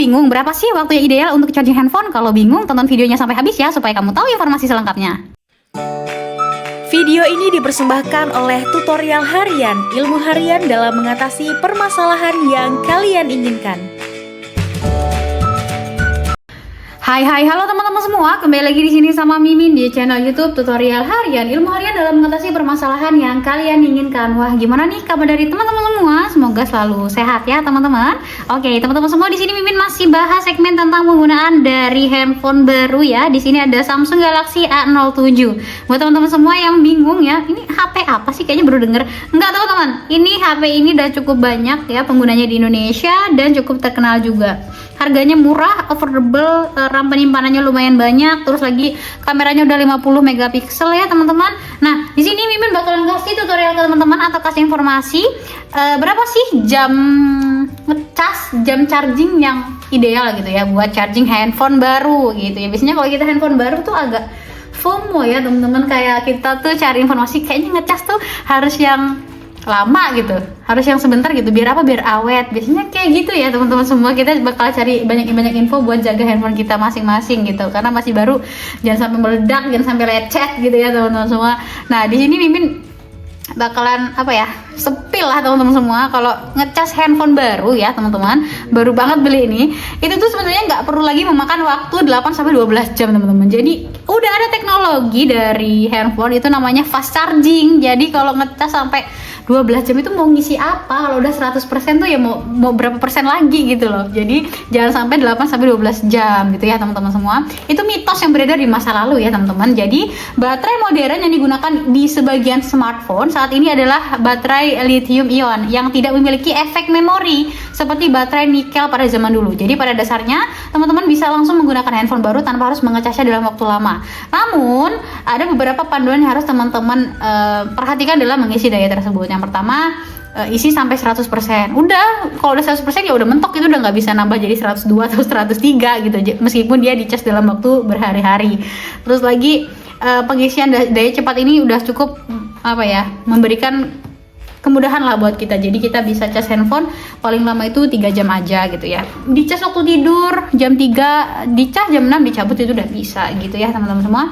bingung berapa sih waktu yang ideal untuk charging handphone? Kalau bingung, tonton videonya sampai habis ya supaya kamu tahu informasi selengkapnya. Video ini dipersembahkan oleh Tutorial Harian, ilmu harian dalam mengatasi permasalahan yang kalian inginkan. Hai, halo teman-teman semua, kembali lagi di sini sama Mimin di channel YouTube Tutorial Harian, ilmu harian dalam mengatasi permasalahan yang kalian inginkan. Wah, gimana nih kabar dari teman-teman semua? Semoga selalu sehat ya teman-teman. Oke, teman-teman semua, di sini Mimin masih bahas segmen tentang penggunaan dari handphone baru ya. Di sini ada Samsung Galaxy A07. Buat teman-teman semua yang bingung ya, ini HP apa sih? Kayaknya baru denger. Enggak teman-teman, ini HP ini udah cukup banyak ya penggunanya di Indonesia dan cukup terkenal juga. Harganya murah, affordable, RAM penyimpanannya lumayan banyak, terus lagi kameranya udah 50 megapiksel ya teman-teman. Nah, di sini Mimin bakalan kasih tutorial ke teman-teman atau kasih informasi berapa sih jam ngecas, jam charging yang ideal gitu ya buat charging handphone baru gitu ya. Biasanya kalau kita handphone baru tuh agak FOMO ya teman-teman, kayak kita tuh cari informasi kayaknya ngecas tuh harus yang lama gitu, harus yang sebentar gitu, biar apa, biar awet. Biasanya kayak gitu ya teman-teman semua. Kita bakal cari banyak info buat jaga handphone kita masing-masing gitu, karena masih baru, jangan sampai meledak, jangan sampai lecet gitu ya teman-teman semua. Nah, di sini Mimin bakalan sepil lah teman-teman semua. Kalau ngecas handphone baru ya teman-teman, baru banget beli ini, itu tuh sebenarnya nggak perlu lagi memakan waktu 8-12 jam teman-teman. Jadi udah ada teknologi dari handphone itu namanya fast charging. Jadi kalau ngecas sampai 12 jam itu mau ngisi apa? Kalau udah 100% tuh ya mau berapa persen lagi gitu loh. Jadi jangan sampai 8-12 jam gitu ya teman-teman semua. Itu mitos yang beredar di masa lalu ya teman-teman. Jadi baterai modern yang digunakan di sebagian smartphone saat ini adalah baterai lithium ion yang tidak memiliki efek memori seperti baterai nikel pada zaman dulu. Jadi pada dasarnya teman-teman bisa langsung menggunakan handphone baru tanpa harus mengecasnya dalam waktu lama. Namun ada beberapa panduan yang harus teman-teman perhatikan dalam mengisi daya tersebut. Yang pertama, isi sampai 100%. Udah, kalau udah 100% ya udah mentok, itu udah nggak bisa nambah jadi 102 atau 103 gitu, meskipun dia dicas dalam waktu berhari-hari. Terus lagi pengisian daya cepat ini udah cukup memberikan kemudahan lah buat kita. Jadi kita bisa cas handphone paling lama itu 3 jam aja gitu ya. Dicas waktu tidur jam 3, dicas jam 6, dicabut itu udah bisa gitu ya teman-teman semua.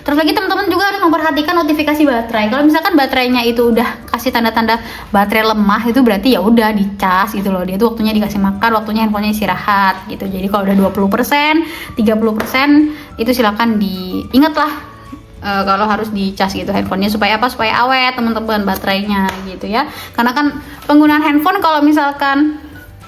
Terus lagi teman-teman juga harus memperhatikan notifikasi baterai. Kalau misalkan baterainya itu udah kasih tanda-tanda baterai lemah, itu berarti ya udah dicas gitu loh. Dia itu waktunya dikasih makan, waktunya handphonenya istirahat gitu. Jadi kalau udah 20%, 30% itu silakan diingat lah kalau harus dicas gitu handphonenya, supaya apa? Supaya awet teman-teman baterainya gitu ya. Karena kan penggunaan handphone kalau misalkan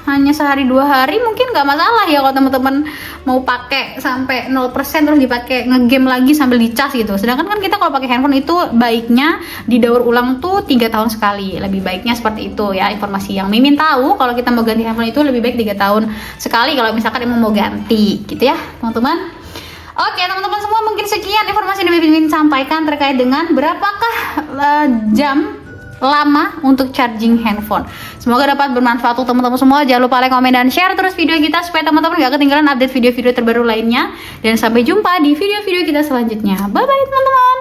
hanya sehari 2 hari mungkin nggak masalah ya, kalau teman-teman mau pakai sampai 0% terus dipakai ngegame lagi sambil dicas gitu. Sedangkan kan kita kalau pakai handphone itu baiknya didaur ulang tuh 3 tahun sekali, lebih baiknya seperti itu ya. Informasi yang Mimin tahu, kalau kita mau ganti handphone itu lebih baik 3 tahun sekali kalau misalkan emang mau ganti gitu ya teman-teman. Oke teman-teman semua, mungkin sekian informasi yang Mimin sampaikan terkait dengan berapakah jam lama untuk charging handphone. Semoga dapat bermanfaat untuk teman-teman semua. Jangan lupa like, komen, dan share terus video kita supaya teman-teman gak ketinggalan update video-video terbaru lainnya. Dan sampai jumpa di video-video kita selanjutnya. Bye bye teman-teman.